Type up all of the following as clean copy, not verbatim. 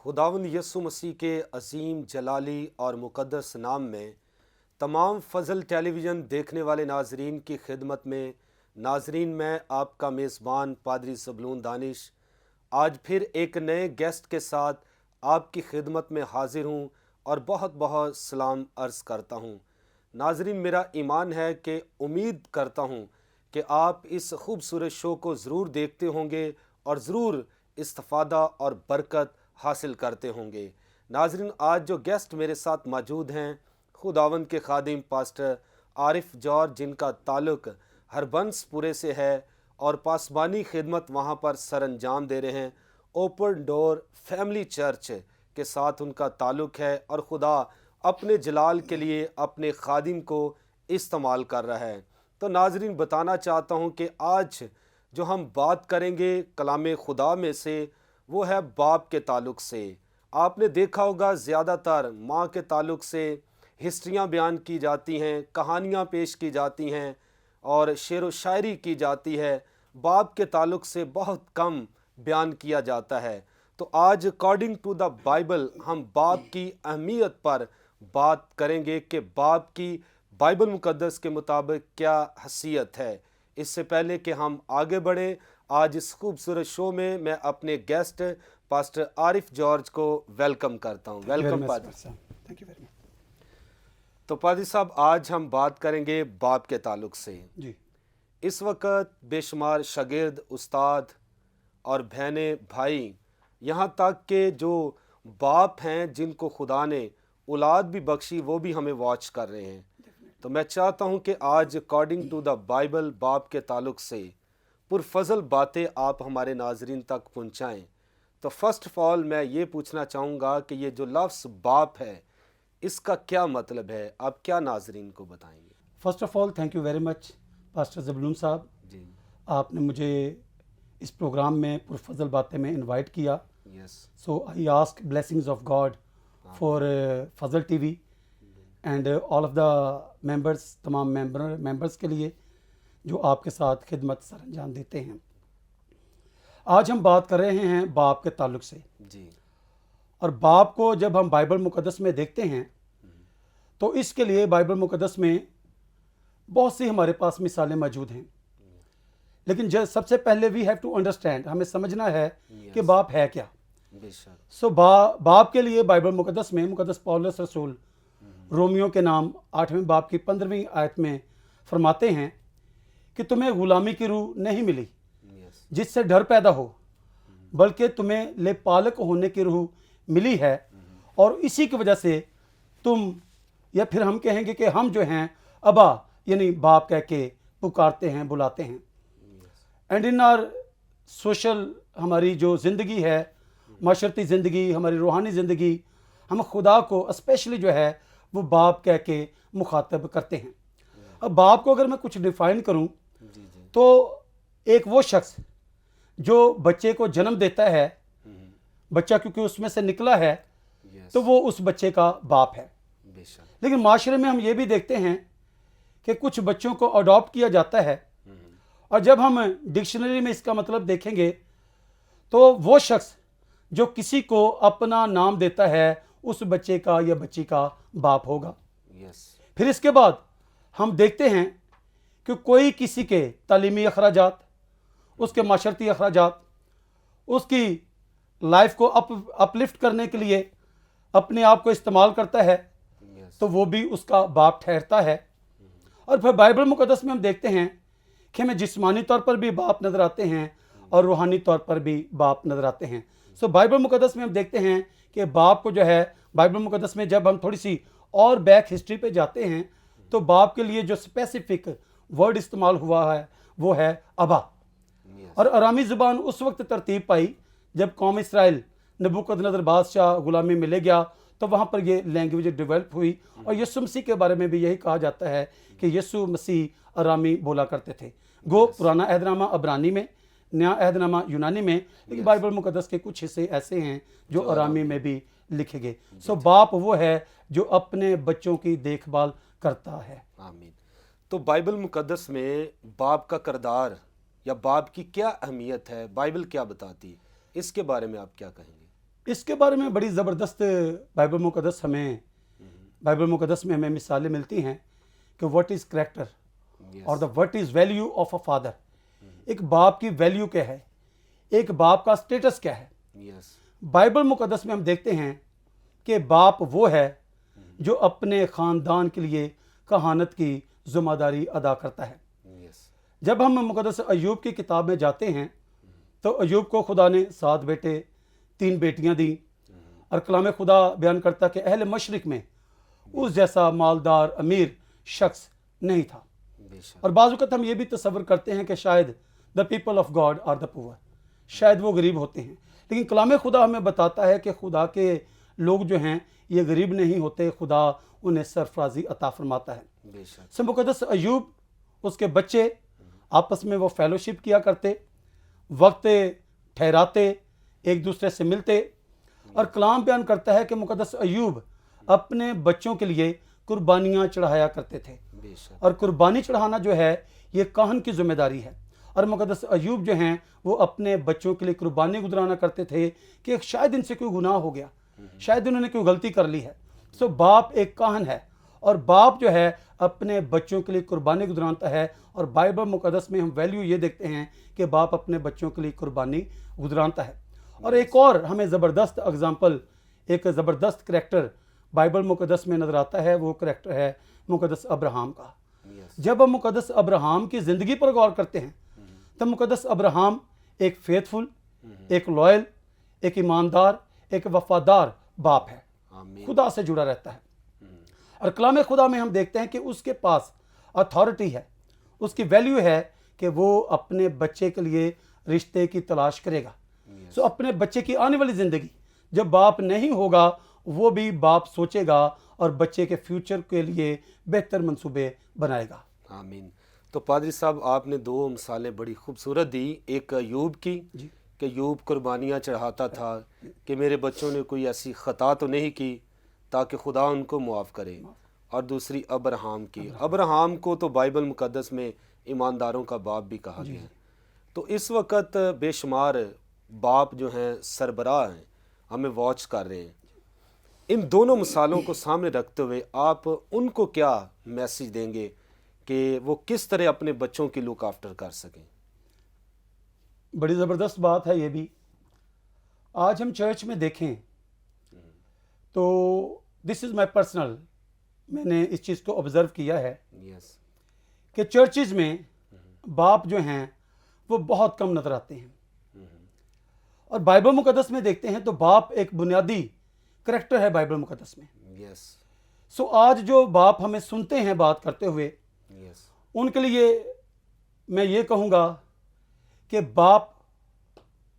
खुदावंद यीशु मसीह के अजीम जलाली और मुक़द्दस नाम में तमाम फ़ज़ल टेलीविज़न देखने वाले नाजरीन की खिदमत में नाजरीन, मैं आपका मेज़बान पादरी ज़बलून दानिश आज फिर एक नए गेस्ट के साथ आपकी खिदमत में हाजिर हूँ और बहुत बहुत सलाम अर्ज़ करता हूँ। नाजरीन, मेरा ईमान है कि उम्मीद करता हूँ कि आप इस खूबसूरत शो को ज़रूर देखते होंगे और ज़रूर इस्तिफ़ादा और बरकत हासिल करते होंगे। नाजरीन, आज जो गेस्ट मेरे साथ मौजूद हैं, खुदावंद के खादिम पास्टर आरिफ जॉर्ज, जिनका ताल्लुक़ हरबंसपुरे से है और पासबानी खिदमत वहाँ पर सर अंजाम दे रहे हैं। ओपन डोर फैमिली चर्च के साथ उनका ताल्लुक़ है और खुदा अपने जलाल के लिए अपने खादिम को इस्तेमाल कर रहा है। तो नाजरीन, बताना चाहता हूँ कि आज जो हम बात करेंगे कलाम खुदा में से, वो है बाप के ताल्लुक़ से। आपने देखा होगा ज़्यादातर माँ के ताल्लुक़ से हिस्ट्रियाँ बयान की जाती हैं, कहानियाँ पेश की जाती हैं और शेर व शायरी की जाती है। बाप के ताल्लुक़ से बहुत कम बयान किया जाता है। तो आज अकॉर्डिंग टू द बाइबल हम बाप की अहमियत पर बात करेंगे कि बाप की बाइबल मुक़द्दस के मुताबिक क्या हैसियत है। इससे पहले कि हम आगे बढ़ें, आज इस खूबसूरत शो में मैं अपने गेस्ट पास्टर आरिफ जॉर्ज को वेलकम करता हूँ। वेलकम पादरी। Thank you very much. तो पादरी साहब, आज हम बात करेंगे बाप के ताल्लुक़ से। जी, इस वक्त बेशुमार शागिर्द, उस्ताद और बहनें, भाई, यहाँ तक के जो बाप हैं जिनको खुदा ने औलाद भी बख्शी, वो भी हमें वॉच कर रहे हैं। तो मैं चाहता हूँ कि आज अकॉर्डिंग टू द बाइबल बाप के ताल्लुक़ से पुरफज़ल बातें आप हमारे नाजरीन तक पहुँचाएँ। तो फर्स्ट ऑफ ऑल मैं ये पूछना चाहूँगा कि ये जो लफ्ज़ बाप है, इसका क्या मतलब है? आप क्या नाजरीन को बताएंगे? First of all thank you very much pastor Zabloon साहब, जी, आपने मुझे इस प्रोग्राम में पुरफज़ल बातें में इनवाइट किया। Yes, so I ask blessings of God for Fazal TV and all of the members, तमाम मेंबर्स के लिए जो आपके साथ खिदमत सर अंजाम देते हैं। आज हम बात कर रहे हैं बाप के ताल्लुक़ से, जी, और बाप को जब हम बाइबल मुक़द्दस में देखते हैं तो इसके लिए बाइबल मुक़द्दस में बहुत सी हमारे पास मिसालें मौजूद हैं। लेकिन सबसे पहले वी हैव टू अंडरस्टैंड, हमें समझना है कि बाप है क्या। बेशक, सो बाप के लिए बाइबल मुक़द्दस में मुक़द्दस पौलुस रसूल रोमियो के नाम 8वें बाब की 15वीं आयत में फरमाते हैं कि तुम्हें ग़ुलामी की रूह नहीं मिली यस, जिससे डर पैदा हो, बल्कि तुम्हें लेपालक होने की रूह मिली है, और इसी की वजह से तुम, या फिर हम कहेंगे कि हम जो हैं अबा यानी बाप कह के पुकारते हैं, बुलाते हैं। एंड इन आर सोशल, हमारी जो ज़िंदगी है, माशरती ज़िंदगी, हमारी रूहानी ज़िंदगी, हम खुदा को स्पेशली जो है वो बाप कह के मुखातब करते हैं। अब बाप को अगर मैं कुछ डिफ़ाइन करूं जी, जी, तो एक वो शख्स जो बच्चे को जन्म देता है, बच्चा क्योंकि उसमें से निकला है, यस, तो वो उस बच्चे का बाप है। बेशक, लेकिन माशरे में हम ये भी देखते हैं कि कुछ बच्चों को अडॉप्ट किया जाता है, और जब हम डिक्शनरी में इसका मतलब देखेंगे तो वो शख्स जो किसी को अपना नाम देता है, उस बच्चे का या बच्ची का बाप होगा। यस, फिर इसके बाद हम देखते हैं कि कोई किसी के तालीमी अखराजात, उसके माशरती अखराजात, उसकी लाइफ को अपलिफ्ट करने के लिए अपने आप को इस्तेमाल करता है, यस, तो वो भी उसका बाप ठहरता है। और फिर बाइबल मुक़द्दस में हम देखते हैं कि हमें जिस्मानी तौर पर भी बाप नज़र आते हैं और रूहानी तौर पर भी बाप नज़र आते हैं। सो बाइबल मुक़द्दस में हम देखते हैं कि बाप को जो है, बाइबल मुक़द्दस में जब हम थोड़ी सी और बैक हिस्ट्री पे जाते हैं तो बाप के लिए जो स्पेसिफिक वर्ड इस्तेमाल हुआ है वो है अबा। यस, और अरामी ज़ुबान उस वक्त तरतीब पाई जब कौम इसराइल नबूकदनेस्सर बादशाह गुलामी में ले गया, तो वहाँ पर ये लैंग्वेज डेवलप हुई। और यीशु मसीह के बारे में भी यही कहा जाता है कि यीशु मसीह अरामी बोला करते थे। गो पुराना अहदनामा अबरानी में, नया अहदनामा यूनानी में, लेकिन बाइबल मुक़द्दस के कुछ हिस्से ऐसे हैं जो अरामी में भी लिखे गए। सो बाप वो है जो अपने बच्चों की देखभाल करता है। आमीन। तो बाइबल मुक़द्दस में बाप का किरदार या बाप की क्या अहमियत है, बाइबल क्या बताती है, इसके बारे में आप क्या कहेंगे? اس کے بارے میں بڑی زبردست بائبل مقدس میں ہمیں مثالیں ملتی ہیں کہ واٹ از کریکٹر اور the what is value of a father. ایک باپ کی ویلیو کیا ہے, ایک باپ کا سٹیٹس کیا ہے. بائبل مقدس میں ہم دیکھتے ہیں کہ باپ وہ ہے جو اپنے خاندان کے لیے کہانت کی ذمہ داری ادا کرتا ہے. جب ہم مقدس ایوب کی کتاب میں جاتے ہیں تو ایوب کو خدا نے 7 بیٹے 3 بیٹیاں دیں, اور کلام خدا بیان کرتا کہ اہل مشرق میں اس جیسا مالدار امیر شخص نہیں تھا. اور بعض اوقات ہم یہ بھی تصور کرتے ہیں کہ شاید the people of God are the poor, شاید وہ غریب ہوتے ہیں, لیکن کلام خدا ہمیں بتاتا ہے کہ خدا کے لوگ جو ہیں یہ غریب نہیں ہوتے, خدا انہیں سرفرازی عطا فرماتا ہے. سو مقدس ایوب, اس کے بچے آپس میں وہ فیلوشپ کیا کرتے, وقت ٹھہراتے, ایک دوسرے سے ملتے, اور کلام بیان کرتا ہے کہ مقدس ایوب اپنے بچوں کے لیے قربانیاں چڑھایا کرتے تھے. اور قربانی چڑھانا جو ہے یہ کاہن کی ذمہ داری ہے, اور مقدس ایوب جو ہیں وہ اپنے بچوں کے لیے قربانی گزرانا کرتے تھے کہ شاید ان سے کوئی گناہ ہو گیا, شاید انہوں نے کوئی غلطی کر لی ہے. سو باپ ایک کاہن ہے, اور باپ جو ہے اپنے بچوں کے لیے قربانی گزراتا ہے. اور بائبل مقدس میں ہم ویلیو یہ دیکھتے ہیں کہ باپ اپنے بچوں کے لیے قربانی گزراتا ہے. اور ایک اور ہمیں زبردست اگزامپل, ایک زبردست کریکٹر بائبل مقدس میں نظر آتا ہے, وہ کریکٹر ہے مقدس ابراہم کا. جب ہم مقدس ابراہم کی زندگی پر غور کرتے ہیں تو مقدس ابراہم ایک فیتھفل, ایک لوئل, ایک ایماندار, ایک وفادار باپ ہے, خدا سے جڑا رہتا ہے. اور کلام خدا میں ہم دیکھتے ہیں کہ اس کے پاس اتھارٹی ہے, اس کی ویلیو ہے کہ وہ اپنے بچے کے لیے رشتے کی تلاش کرے گا. سو اپنے بچے کی آنے والی زندگی, جب باپ نہیں ہوگا وہ بھی باپ سوچے گا اور بچے کے فیوچر کے لیے بہتر منصوبے بنائے گا. آمین. تو پادری صاحب, آپ نے 2 مثالیں بڑی خوبصورت دی, ایک ایوب کی کہ ایوب قربانیاں چڑھاتا تھا کہ میرے بچوں نے کوئی ایسی خطا تو نہیں کی تاکہ خدا ان کو معاف کرے, اور دوسری ابراہم کی. ابراہم کو تو بائبل مقدس میں ایمانداروں کا باپ بھی کہا گیا ہے. تو اس وقت بے شمار باپ جو ہیں سربراہ ہیں, ہمیں واچ کر رہے ہیں. ان دونوں مثالوں کو سامنے رکھتے ہوئے آپ ان کو کیا میسج دیں گے کہ وہ کس طرح اپنے بچوں کی لک آفٹر کر سکیں؟ بڑی زبردست بات ہے یہ بھی. آج ہم چرچ میں دیکھیں تو دس از مائی پرسنل, میں نے اس چیز کو آبزرو کیا ہے کہ چرچز میں باپ جو ہیں وہ بہت کم نظر آتے ہیں. اور بائبل مقدس میں دیکھتے ہیں تو باپ ایک بنیادی کریکٹر ہے بائبل مقدس میں. سو آج جو باپ ہمیں سنتے ہیں بات کرتے ہوئے, ان کے لیے میں یہ کہوں گا کہ باپ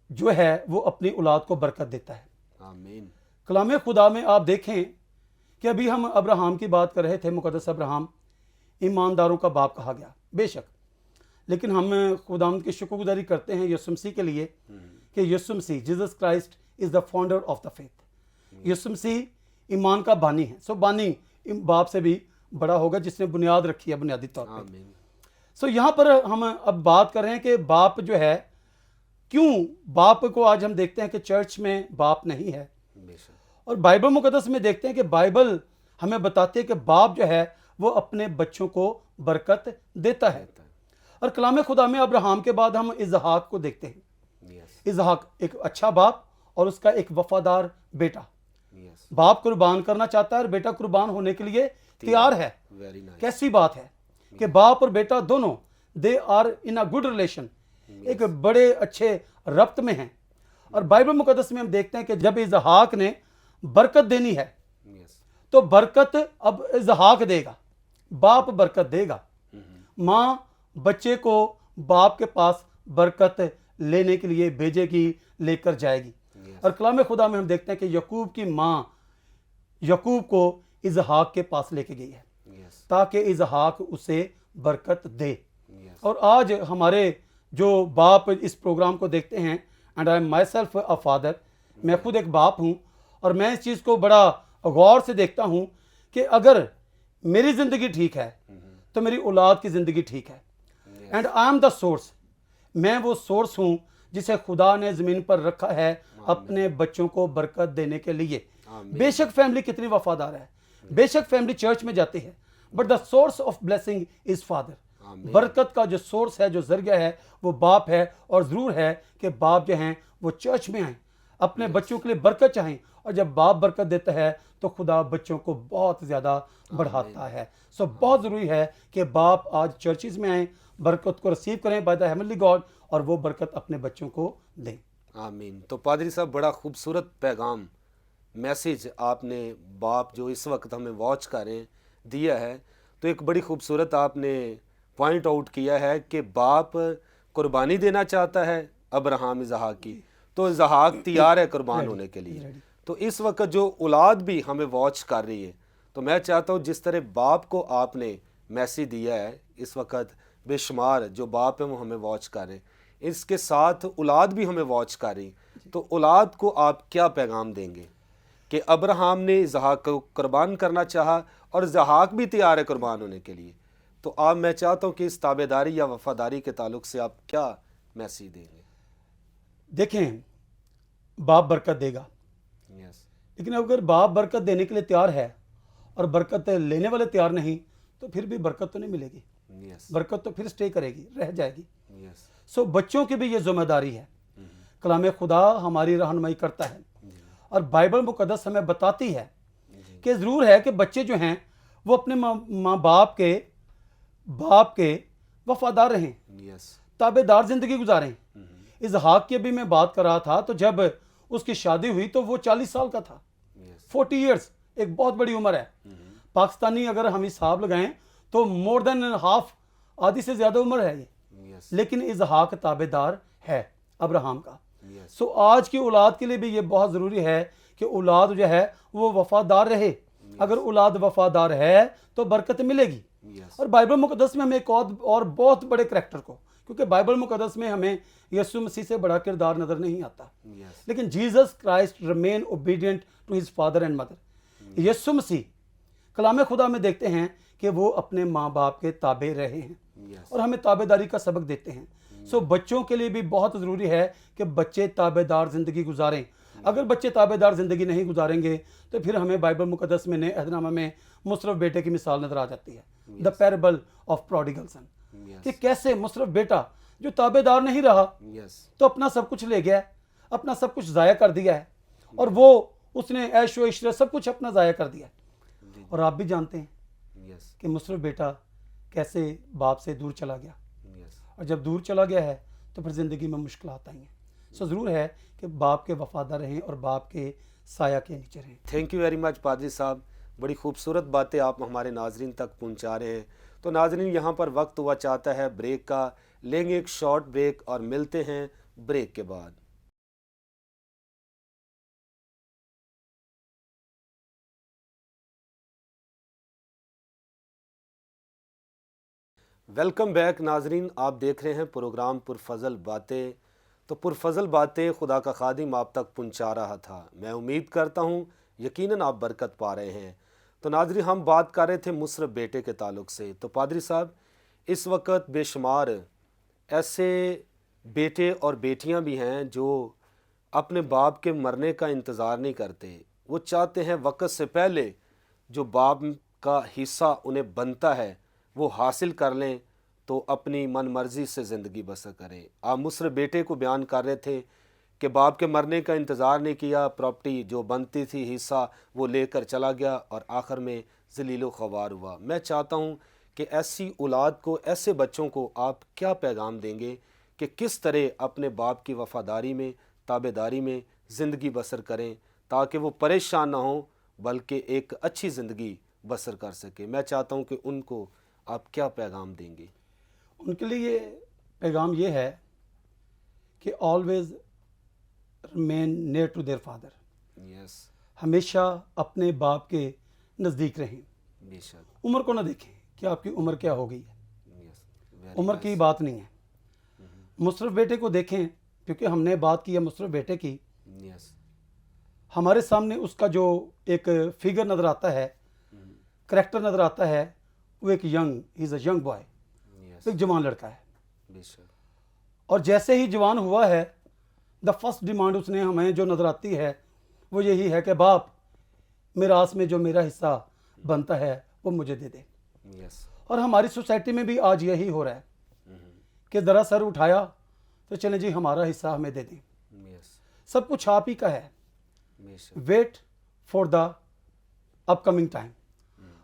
جو ہے وہ اپنی اولاد کو برکت دیتا ہے. آمین. کلام خدا میں آپ دیکھیں کہ ابھی ہم ابراہم کی بات کر رہے تھے. مقدس ابراہم ایمانداروں کا باپ کہا گیا بے شک, لیکن ہم خداوند کی شکر گزاری کرتے ہیں یسوع مسیح کے لیے کہ یسوع مسیح Jesus Christ is the founder of the faith. یسوع مسیح ایمان کا بانی ہے. سو بانی باپ سے بھی بڑا ہوگا جس نے بنیاد رکھی ہے بنیادی طور پہ. سو یہاں پر ہم اب بات کر رہے ہیں کہ باپ جو ہے, کیوں باپ کو آج ہم دیکھتے ہیں کہ چرچ میں باپ نہیں ہے. اور بائبل مقدس میں دیکھتے ہیں کہ بائبل ہمیں بتاتے ہیں کہ باپ جو ہے وہ اپنے بچوں کو برکت دیتا ہے. اور کلام خدا میں ابراہم کے بعد ہم اسحاق کو دیکھتے ہیں. اسحاق ایک اچھا باپ اور اس کا ایک وفادار بیٹا. باپ قربان کرنا چاہتا ہے اور بیٹا قربان ہونے کے لیے تیار ہے. کیسی بات ہے کہ باپ اور بیٹا دونوں they are in a good relation, ایک بڑے اچھے ربط میں ہیں. اور بائبل مقدس میں ہم دیکھتے ہیں کہ جب اسحاق نے برکت دینی ہے تو برکت اب اسحاق دے گا, باپ برکت دے گا. ماں بچے کو باپ کے پاس برکت لینے کے لیے بھیجے گی, لے کر جائے گی. اور کلام خدا میں ہم دیکھتے ہیں کہ یعقوب کی ماں یعقوب کو اسحاق کے پاس لے کے گئی ہے تاکہ اسحاق اسے برکت دے. اور آج ہمارے جو باپ اس پروگرام کو دیکھتے ہیں, and I am my self a father, میں خود ایک باپ ہوں, اور میں اس چیز کو بڑا غور سے دیکھتا ہوں کہ اگر میری زندگی ٹھیک ہے تو میری اولاد کی زندگی ٹھیک ہے. And I am the source, میں وہ سورس ہوں जिसे खुदा ने ज़मीन पर रखा है अपने बच्चों को बरकत देने के लिए। बेशक फैमिली कितनी वफादार है, बेशक फैमिली चर्च में जाती है, but the source of blessing is father. बरकत का जो सोर्स है, जो जरिया है, वो बाप है। और ज़रूर है कि बाप जो हैं वो चर्च में आएँ, अपने बच्चों के लिए बरकत चाहें। और जब बाप बरकत देता है तो खुदा बच्चों को बहुत ज़्यादा बढ़ाता है। सो बहुत ज़रूरी है कि बाप आज चर्चिज़ में आएँ, बरकत को रिसीव करें बाय द हेवनली गॉड, और वो बरकत अपने बच्चों को दें। आमीन। तो पादरी साहब, बड़ा खूबसूरत पैगाम, मैसेज आपने बाप जो इस वक्त हमें वॉच कर रहे हैं दिया है। तो एक बड़ी खूबसूरत आपने पॉइंट आउट किया है कि बाप कुर्बानी देना चाहता है अब्राहम इसहाक की, तो इसहाक तैयार है कुर्बान होने के लिए। तो इस वक्त जो औलाद भी हमें वॉच कर रही है, तो मैं चाहता हूँ जिस तरह बाप को आपने मैसेज दिया है, इस वक्त बेशुमार जो बाप है वो हमें वॉच कर रहे हैं, इसके साथ औलाद भी हमें वॉच कर रही। तो औलाद को आप क्या पैगाम देंगे कि अब्राहम ने इसहाक को कुर्बान करना चाहा और इसहाक भी तैयार है कुर्बान होने के लिए। तो आप, मैं चाहता हूँ कि इस ताबेदारी या वफादारी के ताल्लुक से आप क्या मैसेज देंगे? देखें, बाप बरकत देगा, यस, लेकिन अगर बाप बरकत देने के लिए तैयार है और बरकत लेने वाले तैयार नहीं, तो फिर भी बरकत तो नहीं मिलेगी। यस, बरकत तो फिर स्टे करेगी, रह जाएगी। यस, सो बच्चों की भी ये जिम्मेदारी है। कलाम खुदा हमारी रहनुमाई करता है और बाइबल मुकद्दस हमें बताती है कि ज़रूर है कि बच्चे जो हैं वो अपने माँ बाप के वफादार रहें, यस, ताबेदार ज़िंदगी गुजारें। इसहाक की अभी मैं बात कर रहा था, तो जब उसकी शादी हुई तो वो 40 साल का था। 40 ईयर्स एक बहुत बड़ी उम्र है। पाकिस्तानी अगर हम हिसाब लगाएं तो मोर देन हाफ, आधी से ज़्यादा उम्र है ये। लेकिन इसहाक ताबेदार है अब्राहम का। सो आज की औलाद के लिए भी ये बहुत ज़रूरी है कि औलाद जो है वो वफादार रहे। अगर औलाद वफादार है तो बरकत मिलेगी। और बाइबल मुकद्दस में हमें एक और बहुत बड़े करैक्टर को, क्योंकि बाइबल मुकद्दस में हमें यीशु मसीह से बड़ा किरदार नज़र नहीं आता, लेकिन Jesus Christ remain obedient to his father and mother. यीशु मसीह कलाम खुदा में देखते हैं कि वो अपने माँ बाप के ताबे रहे हैं और हमें ताबेदारी का सबक देते हैं। सो बच्चों के लिए भी बहुत ज़रूरी है कि बच्चे ताबेदार ज़िंदगी गुजारें। अगर बच्चे ताबेदार ज़िंदगी नहीं गुजारेंगे तो फिर हमें बाइबल मुकद्दस में नए अहदनामा में मुसरफ बेटे की मिसाल नज़र आ जाती है, द पैराबल ऑफ प्रोडिगल सन, कि कैसे मुसरफ बेटा जो ताबेदार नहीं रहा तो अपना सब कुछ ले गया, अपना सब कुछ ज़ाया कर दिया है, और वो उसने ऐशो इशरत सब कुछ अपना ज़ाया कर दिया। और आप भी जानते हैं कि मुसरफ बेटा कैसे बाप से दूर चला गया, और जब दूर चला गया है तो फिर ज़िंदगी में मुश्किलात आई हैं। सो ज़रूर है कि बाप के वफादार रहें और बाप के साया के नीचे रहें। थैंक यू वेरी मच पादरी साहब, बड़ी खूबसूरत बातें आप हमारे नाजरीन तक पहुंचा रहे हैं। तो नाजरीन, यहाँ पर वक्त हुआ चाहता है ब्रेक का, लेंगे एक शॉर्ट ब्रेक और मिलते हैं ब्रेक के बाद। वेलकम बैक नाजरीन, आप देख रहे हैं प्रोग्राम पुरफजल बातें। तो पुरफजल बातें खुदा का खादिम आप तक पहुंचा रहा था। मैं उम्मीद करता हूं यकीनन आप बरकत पा रहे हैं। तो नाजरीन, हम बात कर रहे थे मुसरफ बेटे के ताल्लुक से। तो पादरी साहब, इस वक्त बेशुमार ऐसे बेटे और बेटियां भी हैं जो अपने बाप के मरने का इंतज़ार नहीं करते। वो चाहते हैं वक्त से पहले जो बाप का हिस्सा उन्हें बनता है वो हासिल कर लें, तो अपनी मन मर्जी से ज़िंदगी बसर करें। आप मुसरफ बेटे को बयान कर रहे थे कि बाप के मरने का इंतज़ार नहीं किया, प्रॉपर्टी जो बनती थी हिस्सा वो लेकर चला गया और आखिर में ज़लीलो ख़वार हुआ। मैं चाहता हूँ कि ऐसी औलाद को, ऐसे बच्चों को आप क्या पैगाम देंगे कि किस तरह अपने बाप की वफ़ादारी में, ताबेदारी में ज़िंदगी बसर करें ताकि वो परेशान ना हो बल्कि एक अच्छी ज़िंदगी बसर कर सके। मैं चाहता हूँ कि उनको आप क्या पैगाम देंगे? उनके लिए पैगाम ये है कि always remain near to their father. Yes, हमेशा अपने बाप के नज़दीक रहें। बेशक। उम्र को ना देखें कि आपकी उम्र क्या हो गई है। यस, उम्र की बात नहीं है। मुसरफ बेटे को देखें, क्योंकि हमने बात की है मुसरफ बेटे की। यस, हमारे सामने उसका जो एक फिगर नज़र आता है, करैक्टर नज़र आता है, वो एक इज़ अ यंग बॉय, एक जवान लड़का है। बेशक। और जैसे ही जवान हुआ है द फर्स्ट डिमांड उसने हमें जो नज़र आती है वो यही है कि बाप मिरास में जो मेरा हिस्सा बनता है वो मुझे दे दे। यस। और हमारी सोसाइटी में भी आज यही हो रहा है कि ज़रा सर उठाया तो चलें जी हमारा हिस्सा हमें दे दें, यस। सब कुछ आप ही का है। बेशक। Wait for the upcoming time,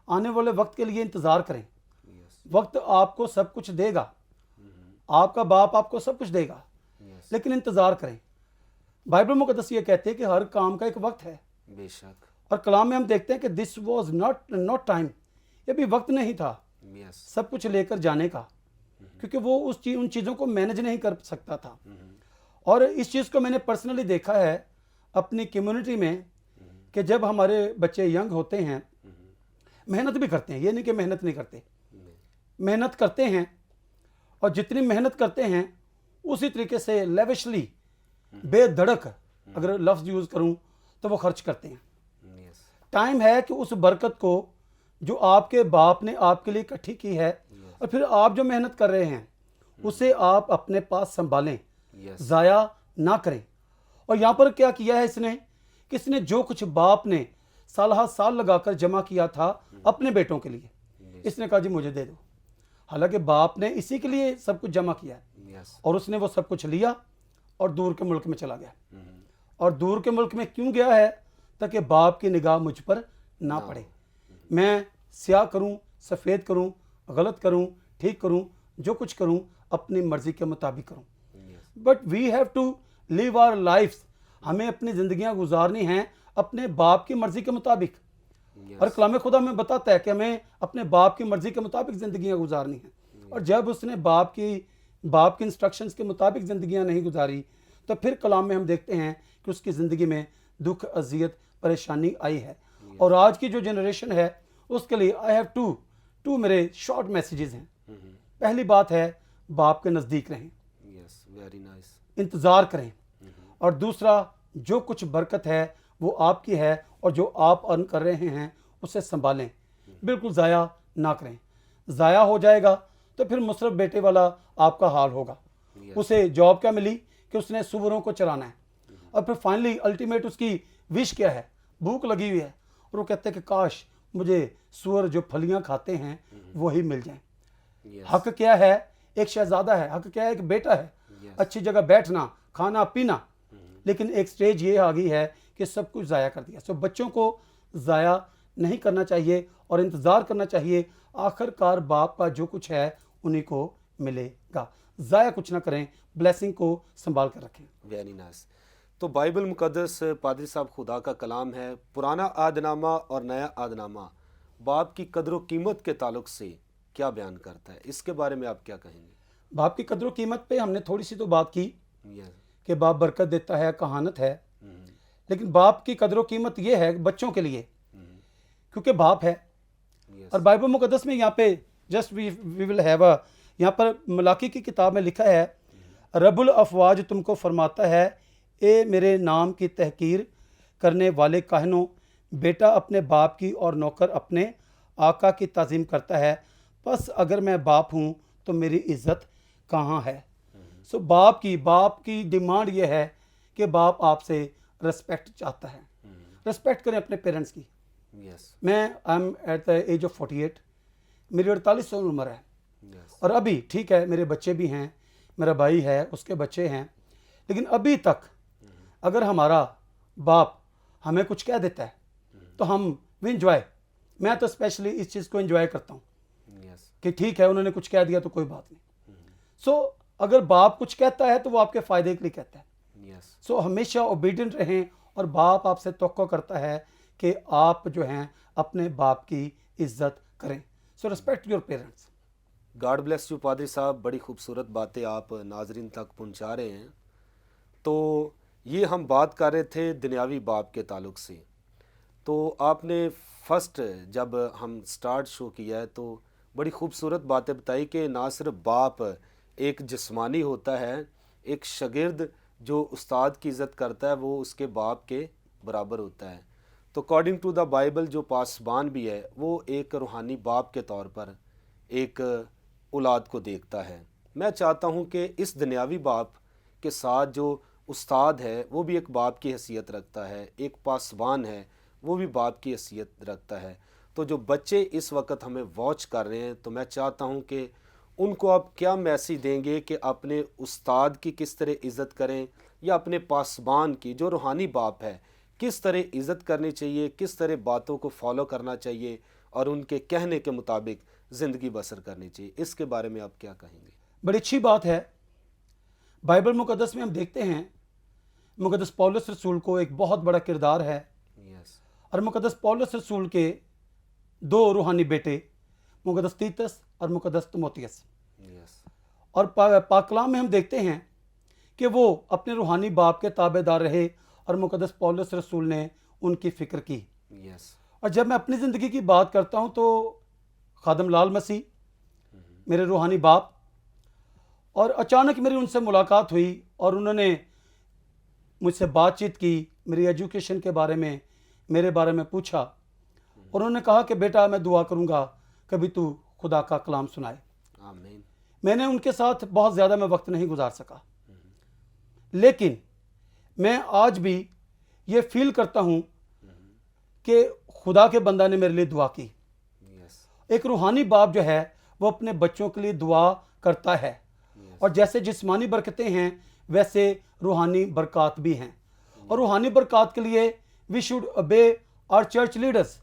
आने वाले वक्त के लिए इंतज़ार करें। यस। वक्त आपको सब कुछ देगा, आपका बाप आपको सब कुछ देगा, यस। लेकिन इंतज़ार करें। बाइबल मुक़द्दस ये कहते हैं कि हर काम का एक वक्त है, बेशक। और कलाम में हम देखते हैं कि दिस वॉज नॉट टाइम, ये भी वक्त नहीं था यस। सब कुछ लेकर जाने का, क्योंकि वो उन चीज़ों को मैनेज नहीं कर सकता था। और इस चीज़ को मैंने पर्सनली देखा है अपनी कम्युनिटी में कि जब हमारे बच्चे यंग होते हैं, मेहनत भी करते हैं, ये नहीं कि मेहनत नहीं करते, मेहनत करते हैं, और जितनी मेहनत करते हैं उसी तरीके से लेविशली, बेधड़क अगर लफ्ज़ यूज़ करूं तो वो खर्च करते हैं। यस। टाइम है कि उस बरकत को जो आपके बाप ने आपके लिए इकट्ठी की है, और फिर आप जो मेहनत कर रहे हैं उसे आप अपने पास संभालें, यस। ज़ाया ना करें। और यहाँ पर क्या किया है इसने कि इसने जो कुछ बाप ने साल साल लगाकर जमा किया था अपने बेटों के लिए, इसने कहा जी मुझे दे दो। हालांकि बाप ने इसी के लिए सब कुछ जमा किया है, यस। और उसने वो सब कुछ लिया और दूर के मुल्क में चला गया। और दूर के मुल्क में क्यों गया है? ताकि बाप की निगाह मुझ पर ना पड़े। मैं स्याह करूं, सफ़ेद करूं, गलत करूं, ठीक करूं, जो कुछ करूं अपनी मर्जी के मुताबिक करूं। But we have to live our lives, हमें अपनी ज़िंदगियां गुजारनी हैं अपने बाप की मर्जी के मुताबिक। और कलाम खुदा में बताता है कि हमें अपने बाप की मर्जी के मुताबिक ज़िंदगियां गुजारनी हैं। और जब उसने बाप की इंस्ट्रक्शंस के मुताबिक ज़िंदगियां नहीं गुजारी, तो फिर कलाम में हम देखते हैं कि उसकी ज़िंदगी में दुख, अजियत, परेशानी आई है। और आज की जो जनरेशन है उसके लिए आई हैव टू मेरे शॉर्ट मैसेजेस हैं। पहली बात है, बाप के नज़दीक रहें, यस, वेरी नाइस, इंतज़ार करें। और दूसरा, जो कुछ बरकत है वो आपकी है, और जो आप अर्न कर रहे हैं उसे संभालें, बिल्कुल ज़ाया ना करें। ज़ाया हो जाएगा तो फिर मुसरफ बेटे वाला आपका हाल होगा। उसे जॉब क्या मिली कि उसने सुअरों को चराना है, और फिर फाइनली अल्टीमेट उसकी विश क्या है? भूख लगी हुई है, और वो कहते हैं कि काश मुझे सुअर जो फलियां खाते हैं वही मिल जाएं। हक क्या है? एक शहजादा है। हक क्या है? एक बेटा है। अच्छी जगह बैठना, खाना पीना। लेकिन एक स्टेज ये आ गई है कि सब कुछ ज़ाया कर दिया। सो बच्चों को ज़ाया नहीं करना चाहिए और इंतज़ार करना चाहिए, आखिरकार बाप का जो कुछ है उन्हीं को मिलेगा। ज़ाया कुछ ना करें, ब्लेसिंग को संभाल कर रखें। Very nice. तो बाइबल मुकद्दस पादरी साहब खुदा का कलाम है, पुराना आदनामा और नया आदनामा बाप की कदर व कीमत के ताल्लुक से क्या बयान करता है, इसके बारे में आप क्या कहेंगे? बाप की कदर व कीमत पे हमने थोड़ी सी तो बात की यस। कि बाप बरकत देता है, कहानत है, लेकिन बाप की कदर व कीमत ये है बच्चों के लिए, क्योंकि बाप है। और बाइबल मुकद्दस में यहाँ पे just we will have a, यहाँ पर मलाकी की किताब में लिखा है, रब्बुल अफवाज तुमको फरमाता है, ए मेरे नाम की तहकीर करने वाले काहनों, बेटा अपने बाप की और नौकर अपने आका की ताज़ीम करता है, बस अगर मैं बाप हूँ तो मेरी इज़्ज़त कहाँ है? सो बाप की डिमांड ये है कि बाप आपसे रिस्पेक्ट चाहता है। रिस्पेक्ट करें अपने पेरेंट्स की। यस। मैं I am at the age of 48, मेरी 48 साल उम्र है। और अभी ठीक है, मेरे बच्चे भी हैं, मेरा भाई है, उसके बच्चे हैं, लेकिन अभी तक अगर हमारा बाप हमें कुछ कह देता है तो हम वी इंजॉय। मैं तो स्पेशली इस चीज़ को इंजॉय करता हूँ कि ठीक है, उन्होंने कुछ कह दिया तो कोई बात नहीं। सो अगर बाप कुछ कहता है तो वो आपके फ़ायदे के लिए कहता है। सो हमेशा ओबीडियंट रहें, और बाप आपसे तवक्को करता है कि आप जो हैं अपने बाप की इज्जत करें। So respect your parents. God bless you पादरी साहब, बड़ी खूबसूरत बातें आप नाजरीन तक पहुंचा रहे हैं। तो ये हम बात कर रहे थे दुनियावी बाप के ताल्लुक से। तो आपने फर्स्ट जब हम स्टार्ट शो किया है तो बड़ी खूबसूरत बातें बताई कि ना सिर्फ बाप एक जिस्मानी होता है, एक शागिर्द जो उस्ताद की इज़्ज़त करता है वो उसके बाप के बराबर होता है। तो अकॉर्डिंग टू द बाइबल जो पासबान भी है वो एक रूहानी बाप के तौर पर एक औलाद को देखता है। मैं चाहता हूँ कि इस दुनियावी बाप के साथ जो استاد ہے وہ بھی ایک باپ کی حیثیت رکھتا ہے، ایک پاسبان ہے وہ بھی باپ کی حیثیت رکھتا ہے۔ تو جو بچے اس وقت ہمیں واچ کر رہے ہیں، تو میں چاہتا ہوں کہ ان کو آپ کیا میسیج دیں گے کہ اپنے استاد کی کس طرح عزت کریں، یا اپنے پاسبان کی جو روحانی باپ ہے کس طرح عزت کرنی چاہیے، کس طرح باتوں کو فالو کرنا چاہیے اور ان کے کہنے کے مطابق زندگی بسر کرنی چاہیے؟ اس کے بارے میں آپ کیا کہیں گے؟ بڑی اچھی بات ہے۔ بائبل مقدس میں ہم دیکھتے ہیں مقدس پولس رسول کو ایک بہت بڑا کردار ہے، یس، اور مقدس پولس رسول کے دو روحانی بیٹے مقدس تیتس اور مقدس تموتیس، یس، اور پاک کلام میں ہم دیکھتے ہیں کہ وہ اپنے روحانی باپ کے تابع دار رہے، اور مقدس پولس رسول نے ان کی فکر کی۔ یس، اور جب میں اپنی زندگی کی بات کرتا ہوں تو خادم لال مسیح میرے روحانی باپ، اور اچانک میری ان سے ملاقات ہوئی اور انہوں نے مجھ سے بات چیت کی، میری ایجوکیشن کے بارے میں، میرے بارے میں پوچھا، اور انہوں نے کہا کہ بیٹا میں دعا کروں گا کبھی تو خدا کا کلام سنائے۔ آمین۔ میں نے ان کے ساتھ بہت زیادہ میں وقت نہیں گزار سکا، لیکن میں آج بھی یہ فیل کرتا ہوں کہ خدا کے بندہ نے میرے لیے دعا کی۔ یس، ایک روحانی باپ جو ہے وہ اپنے بچوں کے لیے دعا کرتا ہے، اور جیسے جسمانی برکتیں ہیں ویسے روحانی برکات بھی ہیں، اور روحانی برکات کے لیے we should obey our church leaders,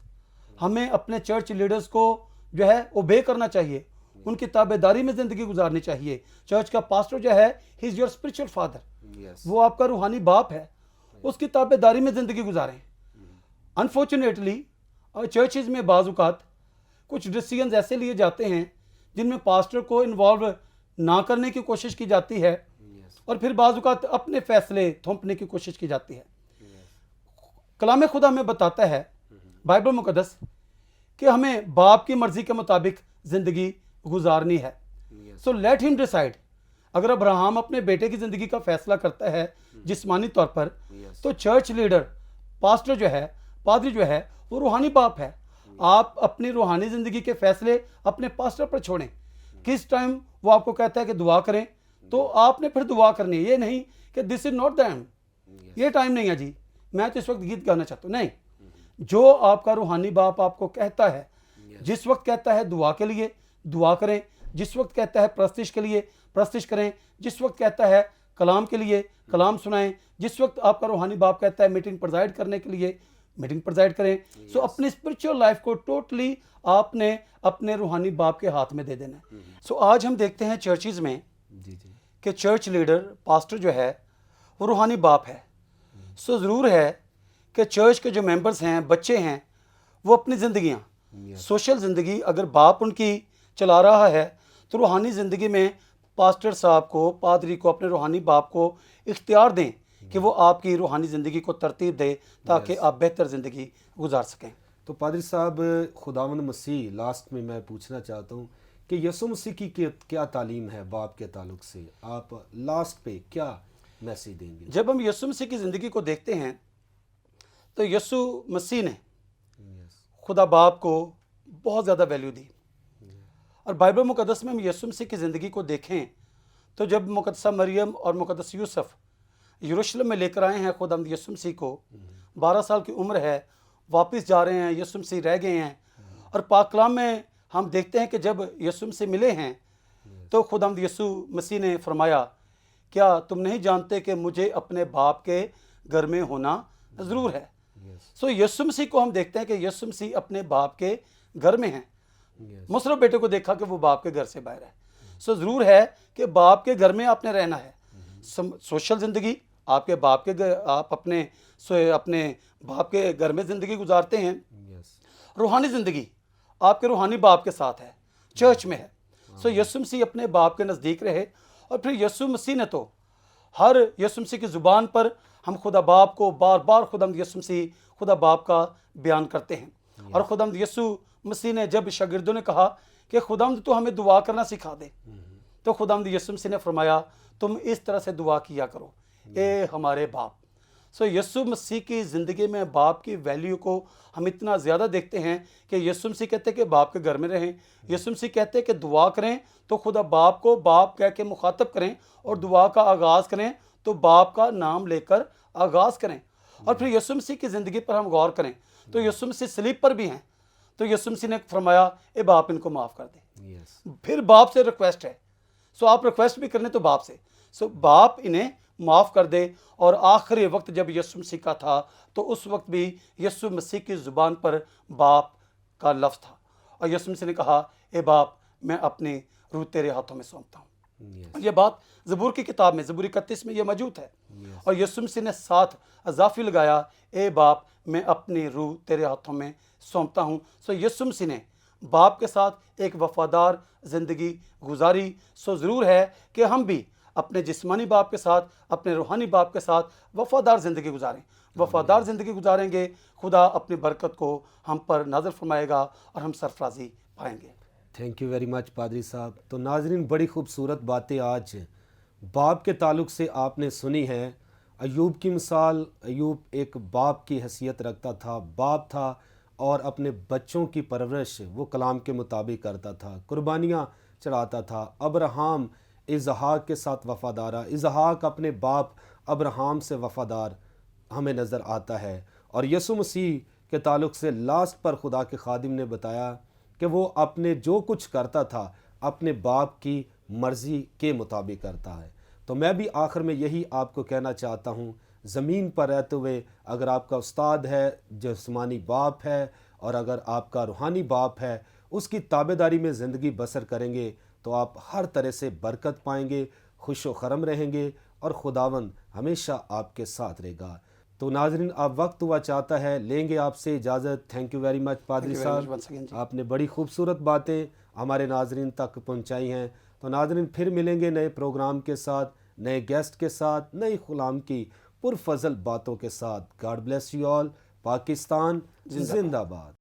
ہمیں اپنے چرچ لیڈرز کو جو ہے اوبے کرنا چاہیے، ان کی تابع داری میں زندگی گزارنی چاہیے۔ چرچ کا پاسٹر جو ہے ہی از یور اسپرچل فادر، یس، وہ آپ کا روحانی باپ ہے، اس کی تابع داری میں زندگی گزاریں۔ انفارچونیٹلی چرچز میں بعض اوقات کچھ ڈیسیژنز ایسے لیے جاتے ہیں جن میں پاسٹر کو انوالو نہ کرنے کی کوشش کی جاتی ہے، اور پھر بعض اوقات اپنے فیصلے تھوپنے کی کوشش کی جاتی ہے۔ کلام خدا میں بتاتا ہے بائبل مقدس کہ ہمیں باپ کی مرضی کے مطابق زندگی گزارنی ہے۔ سو لیٹ ہم ڈیسائیڈ۔ اگر ابراہم اپنے بیٹے کی زندگی کا فیصلہ کرتا ہے جسمانی طور پر، تو چرچ لیڈر، پاسٹر جو ہے، پادری جو ہے، وہ روحانی باپ ہے۔ آپ اپنی روحانی زندگی کے فیصلے اپنے پاسٹر پر چھوڑیں۔ کس ٹائم وہ آپ کو کہتا ہے کہ دعا کریں تو آپ نے پھر دعا کرنی ہے، یہ نہیں کہ دس از ناٹ ٹائم، یہ ٹائم نہیں ہے جی میں تو اس وقت گیت گانا چاہتا ہوں، نہیں۔ جو آپ کا روحانی باپ آپ کو کہتا ہے، جس وقت کہتا ہے دعا کے لیے دعا کریں، جس وقت کہتا ہے پرستش کے لیے پرستش کریں، جس وقت کہتا ہے کلام کے لیے کلام سنائیں، جس وقت آپ کا روحانی باپ کہتا ہے میٹنگ پرزائڈ کرنے کے لیے میٹنگ پرزائڈ کریں۔ سو اپنی اسپرچل لائف کو ٹوٹلی آپ نے اپنے روحانی باپ کے ہاتھ میں دے دینا ہے۔ سو آج ہم دیکھتے ہیں چرچز میں کہ چرچ لیڈر، پاسٹر جو ہے وہ روحانی باپ ہے۔ سو ضرور ہے کہ چرچ کے جو ممبرز ہیں، بچے ہیں، وہ اپنی زندگیاں، سوشل زندگی اگر باپ ان کی چلا رہا ہے تو روحانی زندگی میں پاسٹر صاحب کو، پادری کو، اپنے روحانی باپ کو اختیار دیں کہ وہ آپ کی روحانی زندگی کو ترتیب دے تاکہ آپ بہتر زندگی گزار سکیں۔ تو پادری صاحب، خداوند مسیح، لاسٹ میں پوچھنا چاہتا ہوں کہ یسوع مسیح کی کیا تعلیم ہے باپ کے تعلق سے؟ آپ لاسٹ پہ کیا میسیج دیں گے؟ جب ہم یسوع مسیح کی زندگی کو دیکھتے ہیں تو یسوع مسیح نے خدا باپ کو بہت زیادہ ویلیو دی، اور بائبل مقدس میں ہم یسوع مسیح کی زندگی کو دیکھیں تو جب مقدسہ مریم اور مقدس یوسف یروشلم میں لے کر آئے ہیں خداوند یسوع مسیح کو، 12 سال کی عمر ہے، واپس جا رہے ہیں، یسوع مسیح رہ گئے ہیں، اور پاک کلام میں ہم دیکھتے ہیں کہ جب یسوع مسیح ملے ہیں تو خداوند یسوع مسیح نے فرمایا کیا تم نہیں جانتے کہ مجھے اپنے باپ کے گھر میں ہونا ضرور ہے۔ سو یسوع مسیح کو ہم دیکھتے ہیں کہ یسوع مسیح اپنے باپ کے گھر میں ہیں۔ مصرف بیٹے کو دیکھا کہ وہ باپ کے گھر سے باہر ہے۔ سو ضرور ہے کہ باپ کے گھر میں آپ نے رہنا ہے۔ سوشل زندگی آپ کے باپ کے آپ اپنے باپ کے گھر میں زندگی گزارتے ہیں۔ روحانی زندگی آپ کے روحانی باپ کے ساتھ ہے، چرچ میں ہے۔ سو یسوع مسیح اپنے باپ کے نزدیک رہے، اور پھر یسوع مسیح نے تو ہر یسوع مسیح کی زبان پر ہم خدا باپ کو بار بار خداوند یسوع مسیح خدا باپ کا بیان کرتے ہیں۔ اور خداوند یسوع مسیح نے جب شاگردوں نے کہا کہ خداوند تو ہمیں دعا کرنا سکھا دے، تو خداوند یسوع مسیح نے فرمایا تم اس طرح سے دعا کیا کرو، اے ہمارے باپ۔ سو یسوع مسیح کی زندگی میں باپ کی ویلیو کو ہم اتنا زیادہ دیکھتے ہیں کہ یسوع مسیح کہتے ہیں کہ باپ کے گھر میں رہیں، یسوع مسیح کہتے ہیں کہ دعا کریں تو خدا باپ کو باپ کہہ کے مخاطب کریں اور دعا کا آغاز کریں تو باپ کا نام لے کر آغاز کریں. اور پھر یسوع مسیح کی زندگی پر ہم غور کریں تو یسوع مسیح صلیب پر بھی ہیں تو یسوع مسیح نے فرمایا اے باپ ان کو معاف کر دے. یس پھر باپ سے ریکویسٹ ہے. سو آپ ریکویسٹ بھی کرنے تو باپ سے. سو باپ انہیں معاف کر دے. اور آخری وقت جب یسوع مسیح کا تھا تو اس وقت بھی یسوع مسیح کی زبان پر باپ کا لفظ تھا اور یسوع مسیح نے کہا اے باپ میں اپنی روح تیرے ہاتھوں میں سونپتا ہوں. یہ بات زبور کی کتاب میں زبور 31 میں یہ موجود ہے. اور یسوع مسیح نے ساتھ اضافی لگایا اے باپ میں اپنی روح تیرے ہاتھوں میں سونپتا ہوں. سو یسوع مسیح نے باپ کے ساتھ ایک وفادار زندگی گزاری. سو ضرور ہے کہ ہم بھی اپنے جسمانی باپ کے ساتھ اپنے روحانی باپ کے ساتھ وفادار زندگی گزاریں. وفادار زندگی گزاریں گے خدا اپنی برکت کو ہم پر نازل فرمائے گا اور ہم سرفرازی پائیں گے. تھینک یو ویری مچ پادری صاحب. تو ناظرین بڑی خوبصورت باتیں آج باپ کے تعلق سے آپ نے سنی ہیں. ایوب کی مثال، ایوب ایک باپ کی حیثیت رکھتا تھا، باپ تھا اور اپنے بچوں کی پرورش وہ کلام کے مطابق کرتا تھا، قربانیاں چڑھاتا تھا. ابراہیم اسحاق کے ساتھ وفادار رہا، اسحاق اپنے باپ ابراہیم سے وفادار ہمیں نظر آتا ہے. اور یسوع مسیح کے تعلق سے لاسٹ پر خدا کے خادم نے بتایا کہ وہ اپنے جو کچھ کرتا تھا اپنے باپ کی مرضی کے مطابق کرتا ہے. تو میں بھی آخر میں یہی آپ کو کہنا چاہتا ہوں، زمین پر رہتے ہوئے اگر آپ کا استاد ہے، جسمانی باپ ہے، اور اگر آپ کا روحانی باپ ہے، اس کی تابعداری میں زندگی بسر کریں گے تو آپ ہر طرح سے برکت پائیں گے، خوش و خرم رہیں گے اور خداوند ہمیشہ آپ کے ساتھ رہے گا. تو ناظرین اب وقت ہوا چاہتا ہے لیں گے آپ سے اجازت. تھینک یو ویری مچ پادری صاحب، آپ نے بڑی خوبصورت باتیں ہمارے ناظرین تک پہنچائی ہیں. تو ناظرین پھر ملیں گے نئے پروگرام کے ساتھ، نئے گیسٹ کے ساتھ، نئی غلام کی پرفضل باتوں کے ساتھ. God bless you all. Pakistan زندہ باد.